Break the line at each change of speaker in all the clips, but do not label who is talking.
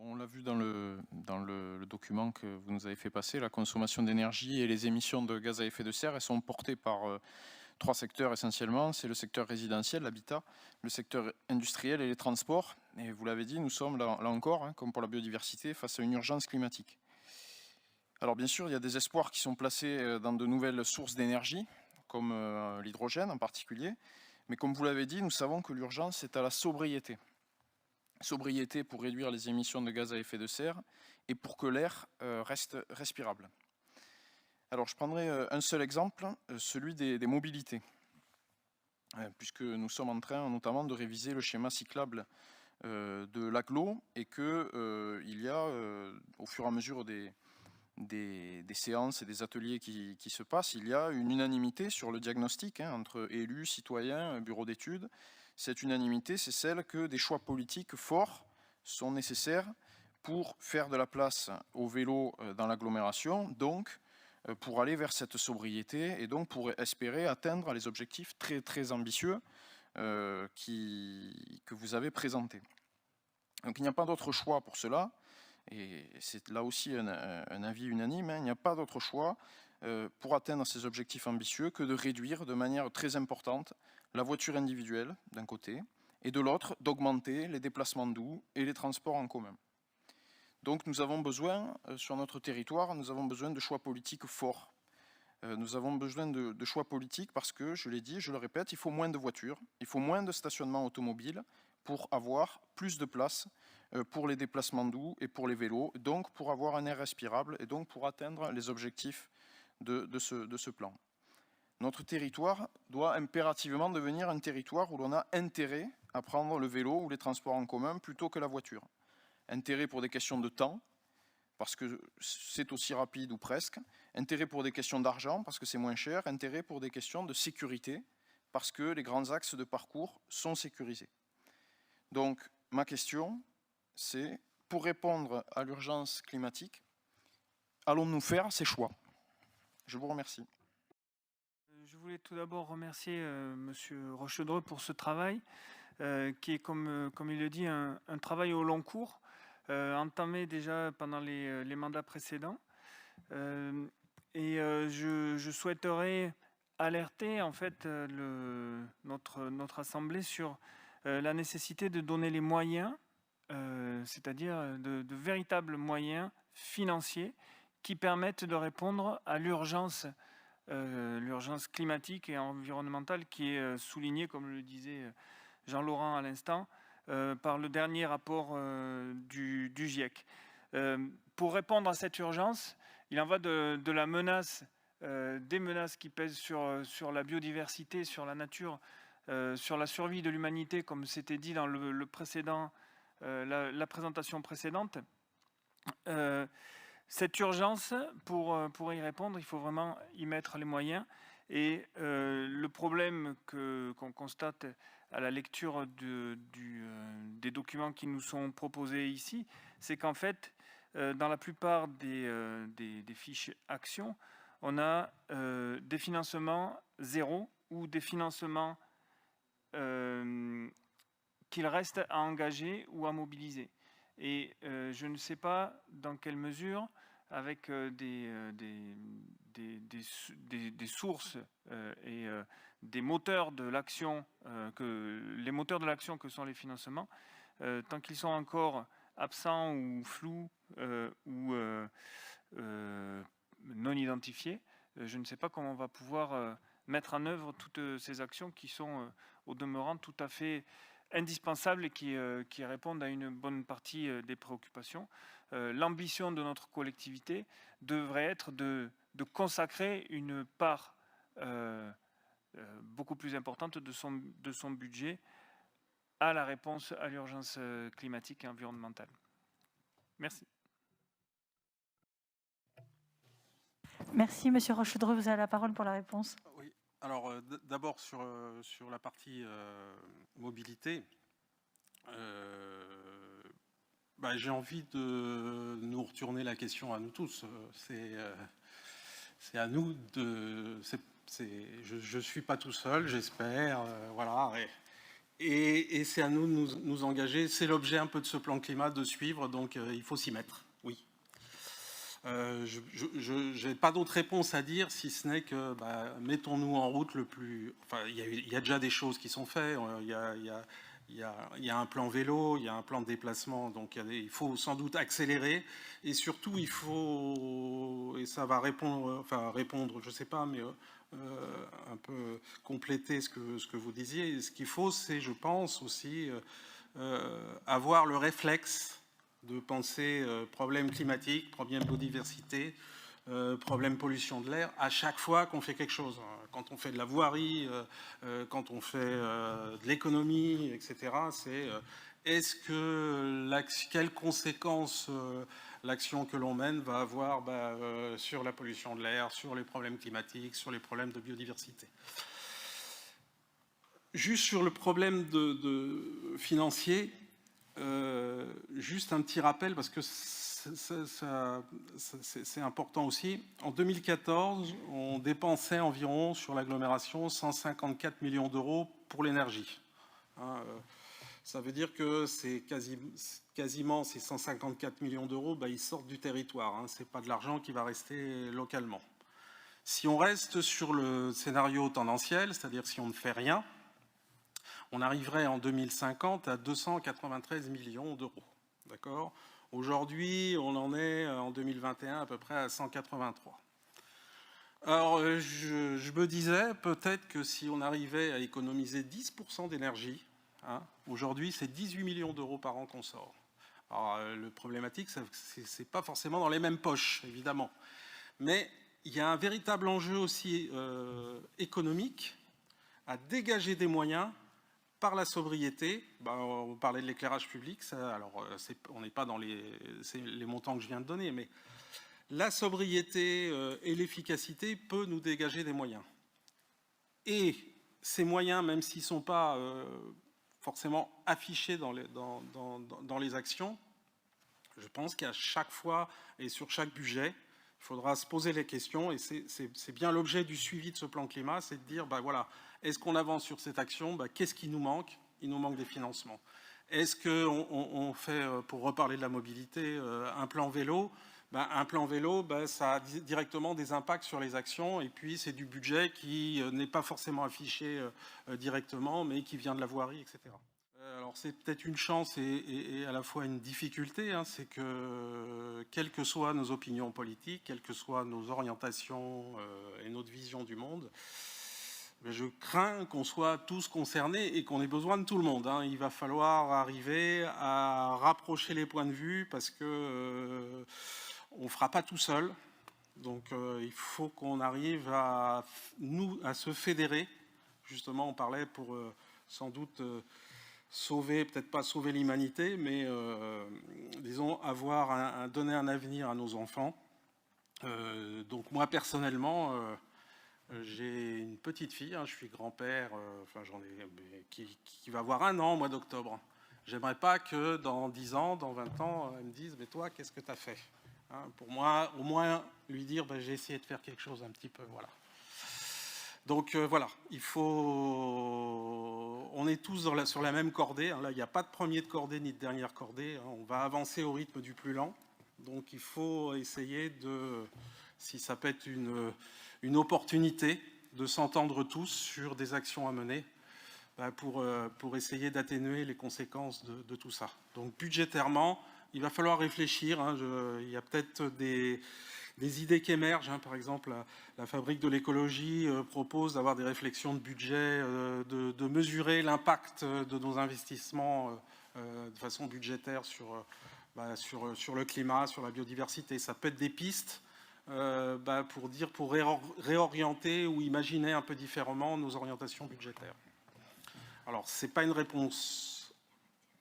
On l'a vu dans le document que vous nous avez fait passer, la consommation d'énergie et les émissions de gaz à effet de serre, elles sont portées par trois secteurs essentiellement. C'est le secteur résidentiel, l'habitat, le secteur industriel et les transports. Et vous l'avez dit, nous sommes là encore, comme pour la biodiversité, face à une urgence climatique. Alors bien sûr, il y a des espoirs qui sont placés dans de nouvelles sources d'énergie, comme l'hydrogène en particulier. Mais comme vous l'avez dit, nous savons que l'urgence est à la sobriété. Sobriété pour réduire les émissions de gaz à effet de serre et pour que l'air reste respirable. Alors je prendrai un seul exemple, celui des mobilités, puisque nous sommes en train notamment de réviser le schéma cyclable de l'agglo et que il y a au fur et à mesure des séances et des ateliers qui se passent, il y a une unanimité sur le diagnostic entre élus, citoyens, bureaux d'études. Cette unanimité, c'est celle que des choix politiques forts sont nécessaires pour faire de la place au vélo dans l'agglomération, donc pour aller vers cette sobriété et donc pour espérer atteindre les objectifs très très ambitieux que vous avez présentés. Donc il n'y a pas d'autre choix pour cela. Et c'est là aussi un avis unanime, il n'y a pas d'autre choix pour atteindre ces objectifs ambitieux que de réduire de manière très importante la voiture individuelle d'un côté et de l'autre d'augmenter les déplacements doux et les transports en commun. Donc nous avons besoin, sur notre territoire, nous avons besoin de choix politiques forts. Nous avons besoin de choix politiques parce que, je l'ai dit, je le répète, il faut moins de voitures, il faut moins de stationnements automobiles pour avoir plus de place pour les déplacements doux et pour les vélos, donc pour avoir un air respirable et donc pour atteindre les objectifs de ce plan. Notre territoire doit impérativement devenir un territoire où l'on a intérêt à prendre le vélo ou les transports en commun plutôt que la voiture. Intérêt pour des questions de temps, parce que c'est aussi rapide ou presque, intérêt pour des questions d'argent, parce que c'est moins cher, intérêt pour des questions de sécurité, parce que les grands axes de parcours sont sécurisés. Donc, ma question, c'est, pour répondre à l'urgence climatique, allons-nous faire ces choix? Je vous remercie.
Je voulais tout d'abord remercier Monsieur Rochedreux pour ce travail, qui est, comme il le dit, un travail au long cours, entamé déjà pendant les mandats précédents. Je souhaiterais alerter en fait notre Assemblée sur la nécessité de donner les moyens, c'est-à-dire de véritables moyens financiers qui permettent de répondre à l'urgence climatique et environnementale qui est soulignée, comme le disait Jean-Laurent à l'instant, par le dernier rapport du GIEC. Pour répondre à cette urgence, il en va de la menace, des menaces qui pèsent sur la biodiversité, sur la nature, sur la survie de l'humanité, comme c'était dit dans la présentation précédente. Cette urgence, pour y répondre, il faut vraiment y mettre les moyens. Et le problème qu'on constate à la lecture des documents qui nous sont proposés ici, c'est qu'en fait, dans la plupart des fiches actions, on a des financements zéro ou des financements qu'il reste à engager ou à mobiliser. Et je ne sais pas dans quelle mesure, avec des sources et des moteurs de l'action, les moteurs de l'action que sont les financements, tant qu'ils sont encore absents ou flous ou non identifiés, je ne sais pas comment on va pouvoir mettre en œuvre toutes ces actions qui sont au demeurant tout à fait indispensables et qui répondent à une bonne partie des préoccupations. L'ambition de notre collectivité devrait être de consacrer une part beaucoup plus importante de son budget à la réponse à l'urgence climatique et environnementale. Merci.
Merci, Monsieur Rochedreux, vous avez la parole pour la réponse.
Oui, alors d'abord sur la partie mobilité, j'ai envie de nous retourner la question à nous tous. C'est à nous de... je ne suis pas tout seul, j'espère. Voilà. Et c'est à nous de nous engager. C'est l'objet un peu de ce plan climat de suivre, donc il faut s'y mettre, oui. Je n'ai pas d'autre réponse à dire, si ce n'est que mettons-nous en route le plus... Enfin, il y a déjà des choses qui sont faites. Il y a un plan vélo, il y a un plan de déplacement, donc il faut sans doute accélérer. Et surtout, il faut, et ça va répondre, je ne sais pas, mais un peu compléter ce que vous disiez. Ce qu'il faut, c'est, je pense aussi, avoir le réflexe de penser problème climatique, problème biodiversité, problème pollution de l'air, à chaque fois qu'on fait quelque chose. Quand on fait de la voirie, quand on fait de l'économie, etc., c'est quelles conséquences l'action que l'on mène va avoir sur la pollution de l'air, sur les problèmes climatiques, sur les problèmes de biodiversité. Juste sur le problème financier, juste un petit rappel, parce que c'est important aussi. En 2014, on dépensait environ sur l'agglomération 154 millions d'euros pour l'énergie. Ça veut dire que c'est quasiment ces 154 millions d'euros, ils sortent du territoire. Ce n'est pas de l'argent qui va rester localement. Si on reste sur le scénario tendanciel, c'est-à-dire si on ne fait rien, on arriverait en 2050 à 293 millions d'euros. D'accord ? Aujourd'hui, on en est en 2021 à peu près à 183. Alors, je me disais peut-être que si on arrivait à économiser 10% d'énergie, aujourd'hui, c'est 18 millions d'euros par an qu'on sort. Alors, le problématique, c'est pas forcément dans les mêmes poches, évidemment. Mais il y a un véritable enjeu aussi économique à dégager des moyens par la sobriété. On parlait de l'éclairage public, on n'est pas dans les montants que je viens de donner, mais la sobriété et l'efficacité peut nous dégager des moyens. Et ces moyens, même s'ils ne sont pas forcément affichés dans les actions, je pense qu'à chaque fois et sur chaque budget, il faudra se poser les questions, et c'est bien l'objet du suivi de ce plan climat, c'est de dire, voilà, est-ce qu'on avance sur cette action? Qu'est-ce qui nous manque? Il nous manque des financements. Est-ce qu'on fait, pour reparler de la mobilité, un plan vélo? Un plan vélo, ça a directement des impacts sur les actions, et puis c'est du budget qui n'est pas forcément affiché directement, mais qui vient de la voirie, etc. Alors c'est peut-être une chance et à la fois une difficulté, c'est que quelles que soient nos opinions politiques, quelles que soient nos orientations et notre vision du monde, je crains qu'on soit tous concernés et qu'on ait besoin de tout le monde. Il va falloir arriver à rapprocher les points de vue parce que on ne fera pas tout seul. Donc il faut qu'on arrive à se fédérer. Justement, on parlait pour sans doute sauver, peut-être pas sauver l'humanité, mais disons donner un avenir à nos enfants. Donc moi personnellement, j'ai une petite fille, je suis grand-père, qui va avoir 1 an au mois d'octobre. J'aimerais pas que dans 10 ans, dans 20 ans, elle me dise « mais toi, qu'est-ce que tu as fait ?» Pour moi, au moins, lui dire j'ai essayé de faire quelque chose un petit peu, voilà. Donc voilà, on est tous sur la même cordée. Là, il n'y a pas de premier de cordée ni de dernière cordée. On va avancer au rythme du plus lent. Donc il faut essayer si ça peut être une opportunité, de s'entendre tous sur des actions à mener pour essayer d'atténuer les conséquences de tout ça. Donc budgétairement, il va falloir réfléchir. Il y a peut-être des idées qui émergent. Par exemple, la Fabrique de l'écologie propose d'avoir des réflexions de budget, de mesurer l'impact de nos investissements de façon budgétaire sur le climat, sur la biodiversité. Ça peut être des pistes pour réorienter ou imaginer un peu différemment nos orientations budgétaires. Alors, ce n'est pas une réponse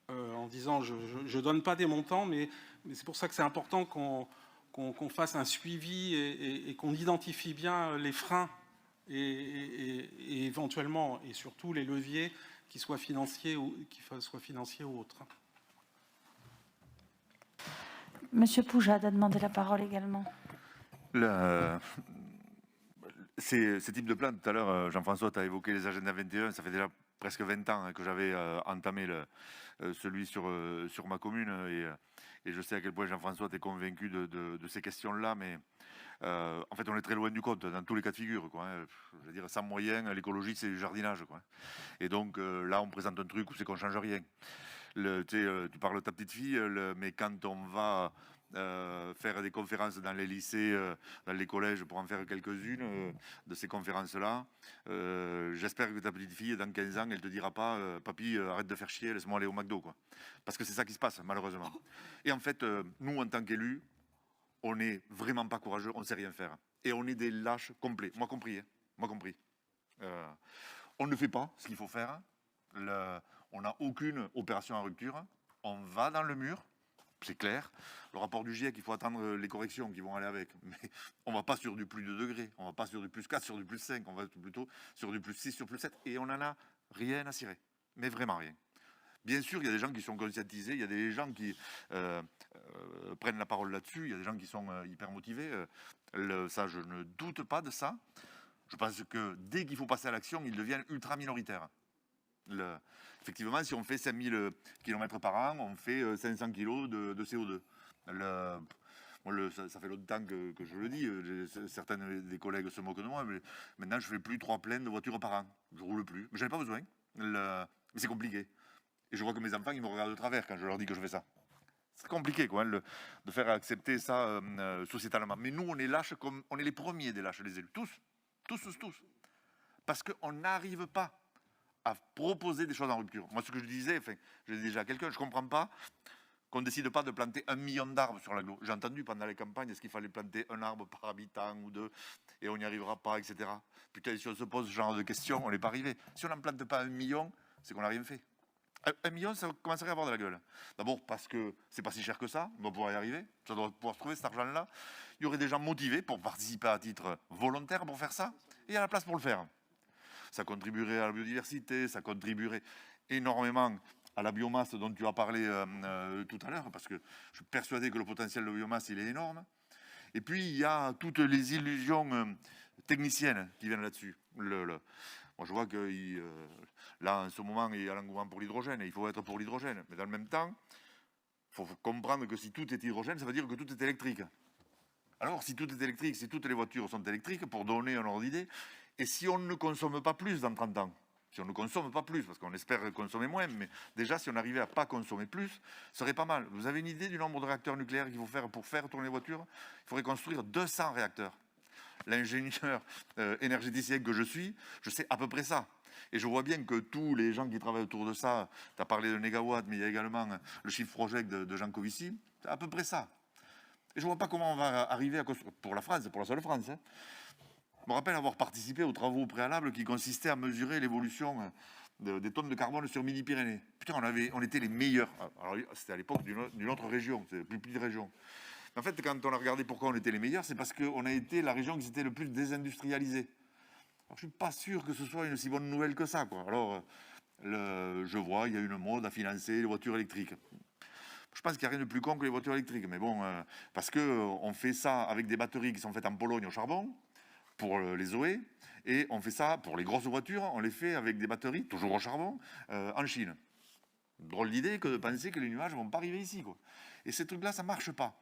en disant je ne donne pas des montants, mais c'est pour ça que c'est important qu'on fasse un suivi et qu'on identifie bien les freins et éventuellement et surtout les leviers qui soient financiers ou autres.
Monsieur Poujade a demandé la parole également.
Ces types de plans, tout à l'heure, Jean-François, tu as évoqué les agendas 21, ça fait déjà presque 20 ans que j'avais entamé celui sur ma commune et je sais à quel point Jean-François est convaincu de ces questions-là, mais en fait, on est très loin du compte dans tous les cas de figure, quoi, hein. Je veux dire, sans moyen, l'écologie, c'est du jardinage, quoi. Et donc là, on présente un truc où c'est qu'on change rien. Tu parles de ta petite fille, mais quand on va faire des conférences dans les lycées, dans les collèges, pour en faire quelques-unes de ces conférences-là, j'espère que ta petite fille, dans 15 ans, elle te dira pas Papy, arrête de faire chier, laisse-moi aller au McDo, quoi. Parce que c'est ça qui se passe, malheureusement. Et en fait, nous, en tant qu'élus, on n'est vraiment pas courageux, on ne sait rien faire. Et on est des lâches complets, moi compris. Hein. Moi compris. On ne fait pas ce qu'il faut faire. On n'a aucune opération en rupture. On va dans le mur, c'est clair. Le rapport du GIEC, il faut attendre les corrections qui vont aller avec. Mais on ne va pas sur du plus 2 degrés. On ne va pas sur du plus 4, sur du plus 5. On va plutôt sur du plus 6, sur plus 7. Et on n'en a rien à cirer. Mais vraiment rien. Bien sûr, il y a des gens qui sont conscientisés, il y a des gens qui prennent la parole là-dessus, il y a des gens qui sont hyper motivés. Ça, je ne doute pas de ça. Je pense que dès qu'il faut passer à l'action, ils deviennent ultra minoritaires. Effectivement, si on fait 5000 km par an, on fait 500 kg de CO2. Ça fait longtemps que je le dis. Certains des collègues se moquent de moi, mais maintenant, je ne fais plus 3 pleines de voitures par an. Je ne roule plus. Mais je n'en ai pas besoin. Mais c'est compliqué. Et je vois que mes enfants, ils me regardent de travers quand je leur dis que je fais ça. C'est compliqué, quoi, de faire accepter ça sociétalement. Mais nous, on est lâches, on est les premiers des lâches, les élus. Tous. Parce qu'on n'arrive pas à proposer des choses en rupture. Moi, ce que je disais, je l'ai déjà à quelqu'un, je ne comprends pas qu'on ne décide pas de planter 1 million d'arbres sur l'agglo. J'ai entendu pendant les campagnes, est-ce qu'il fallait planter 1 arbre par habitant ou 2, et on n'y arrivera pas, etc. Putain, si on se pose ce genre de questions, on n'est pas arrivé. Si on n'en plante pas 1 million, c'est qu'on n'a rien fait. 1 million, ça commencerait à avoir de la gueule. D'abord parce que c'est pas si cher que ça, on doit pouvoir y arriver, ça doit pouvoir se trouver cet argent-là. Il y aurait des gens motivés pour participer à titre volontaire pour faire ça, et il y a la place pour le faire. Ça contribuerait à la biodiversité, ça contribuerait énormément à la biomasse dont tu as parlé tout à l'heure, parce que je suis persuadé que le potentiel de biomasse, il est énorme. Et puis, il y a toutes les illusions techniciennes qui viennent là-dessus. Moi, je vois que là, en ce moment, il y a l'engouement pour l'hydrogène, et il faut être pour l'hydrogène. Mais dans le même temps, il faut comprendre que si tout est hydrogène, ça veut dire que tout est électrique. Alors, si tout est électrique, si toutes les voitures sont électriques, pour donner un ordre d'idée, et si on ne consomme pas plus dans 30 ans, si on ne consomme pas plus, parce qu'on espère consommer moins, mais déjà, si on arrivait à ne pas consommer plus, ce serait pas mal. Vous avez une idée du nombre de réacteurs nucléaires qu'il faut faire pour faire tourner les voitures? Il faudrait construire 200 réacteurs. L'ingénieur énergéticien que je suis, je sais à peu près ça. Et je vois bien que tous les gens qui travaillent autour de ça, tu as parlé de négawatts, mais il y a également le chiffre project de Jean Covici, c'est à peu près ça. Et je ne vois pas comment on va arriver à construire, pour la France, pour la seule France. Hein. Je me rappelle avoir participé aux travaux préalables qui consistaient à mesurer l'évolution des tonnes de carbone sur Midi-Pyrénées. Putain, on était les meilleurs. Alors, c'était à l'époque d'une autre région, c'est la plus petite région. En fait, quand on a regardé pourquoi on était les meilleurs, c'est parce qu'on a été la région qui s'était le plus désindustrialisée. Alors, je ne suis pas sûr que ce soit une si bonne nouvelle que ça, quoi. Alors, je vois, il y a une mode à financer les voitures électriques. Je pense qu'il n'y a rien de plus con que les voitures électriques. Mais bon, parce qu'on fait ça avec des batteries qui sont faites en Pologne au charbon, pour les Zoé, et on fait ça pour les grosses voitures, on les fait avec des batteries, toujours au charbon, en Chine. Drôle d'idée que de penser que les nuages ne vont pas arriver ici, quoi. Et ces trucs-là, ça ne marche pas.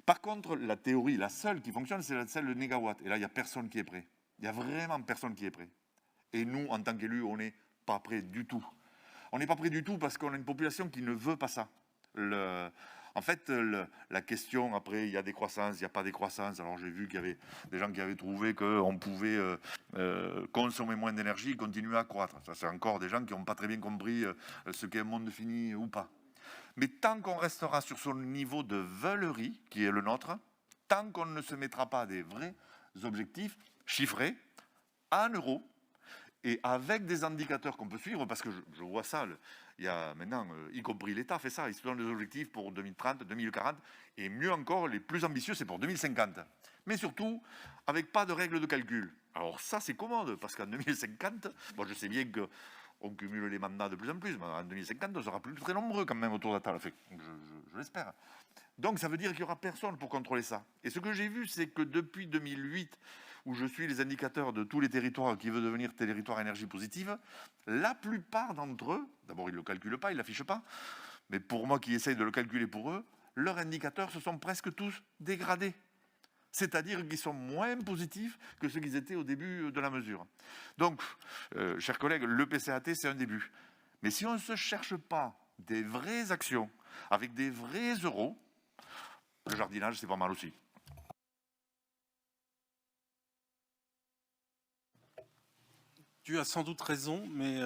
Par contre, la théorie, la seule qui fonctionne, c'est celle de négawatt. Et là, il n'y a personne qui est prêt. Il n'y a vraiment personne qui est prêt. Et nous, en tant qu'élus, on n'est pas prêt du tout. On n'est pas prêt du tout parce qu'on a une population qui ne veut pas ça. En fait, la question, après, il y a des croissances, il n'y a pas des croissances. Alors, j'ai vu qu'il y avait des gens qui avaient trouvé qu'on pouvait consommer moins d'énergie et continuer à croître. Ça, c'est encore des gens qui n'ont pas très bien compris ce qu'est un monde fini ou pas. Mais tant qu'on restera sur son niveau de veulerie, qui est le nôtre, tant qu'on ne se mettra pas des vrais objectifs chiffrés, en euros, et avec des indicateurs qu'on peut suivre, parce que je vois ça, il y a maintenant, y compris l'État fait ça, ils se donnent des objectifs pour 2030, 2040, et mieux encore, les plus ambitieux, c'est pour 2050. Mais surtout, avec pas de règles de calcul. Alors ça, c'est commode, parce qu'en 2050, bon, je sais bien que on cumule les mandats de plus en plus, mais en 2050, on sera plus très nombreux quand même autour de la table. Enfin, je l'espère. Donc ça veut dire qu'il n'y aura personne pour contrôler ça. Et ce que j'ai vu, c'est que depuis 2008, où je suis les indicateurs de tous les territoires qui veulent devenir territoires à énergie positive, la plupart d'entre eux, d'abord ils ne le calculent pas, ils ne l'affichent pas, mais pour moi qui essaye de le calculer pour eux, leurs indicateurs se sont presque tous dégradés. C'est-à-dire qu'ils sont moins positifs que ceux qu'ils étaient au début de la mesure. Donc, chers collègues, le PCAT, c'est un début. Mais si on ne se cherche pas des vraies actions, avec des vrais euros, le jardinage, c'est pas mal aussi.
Tu as sans doute raison, mais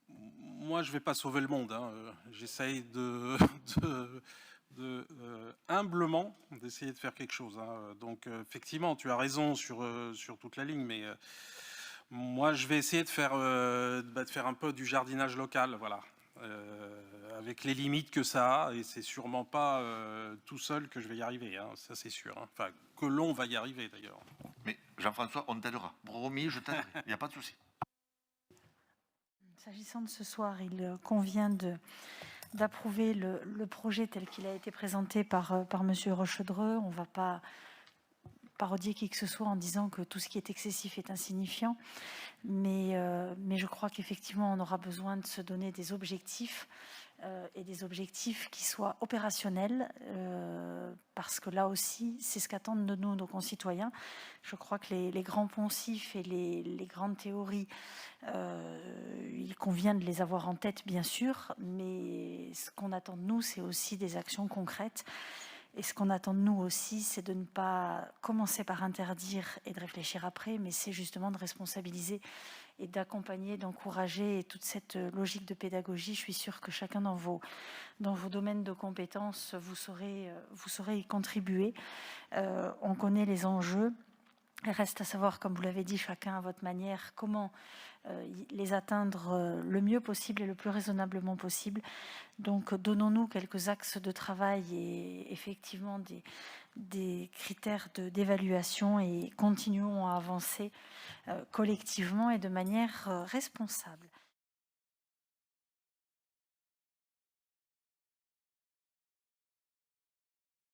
moi, je ne vais pas sauver le monde. Hein. J'essaye humblement d'essayer de faire quelque chose. Hein. Donc, effectivement, tu as raison sur toute la ligne, mais moi, je vais essayer de faire un peu du jardinage local, voilà, avec les limites que ça a, et c'est sûrement pas tout seul que je vais y arriver, hein, ça c'est sûr. Hein. Enfin, que l'on va y arriver d'ailleurs.
Mais Jean-François, on t'aidera. Promis, je t'aiderai. Il n'y a pas de souci.
S'agissant de ce soir, il convient d'approuver le projet tel qu'il a été présenté par M. Rochedreux. On ne va pas parodier qui que ce soit en disant que tout ce qui est excessif est insignifiant, mais je crois qu'effectivement on aura besoin de se donner des objectifs et des objectifs qui soient opérationnels, parce que là aussi c'est ce qu'attendent de nous nos concitoyens. Je crois que les grands poncifs et les grandes théories, il convient de les avoir en tête bien sûr, mais ce qu'on attend de nous c'est aussi des actions concrètes. Et ce qu'on attend de nous aussi, c'est de ne pas commencer par interdire et de réfléchir après, mais c'est justement de responsabiliser et d'accompagner, d'encourager. Et toute cette logique de pédagogie, je suis sûre que chacun dans vos domaines de compétences, vous saurez y contribuer. On connaît les enjeux. Il reste à savoir, comme vous l'avez dit, chacun à votre manière, comment les atteindre le mieux possible et le plus raisonnablement possible. Donc, donnons-nous quelques axes de travail et effectivement des critères d'évaluation et continuons à avancer collectivement et de manière responsable.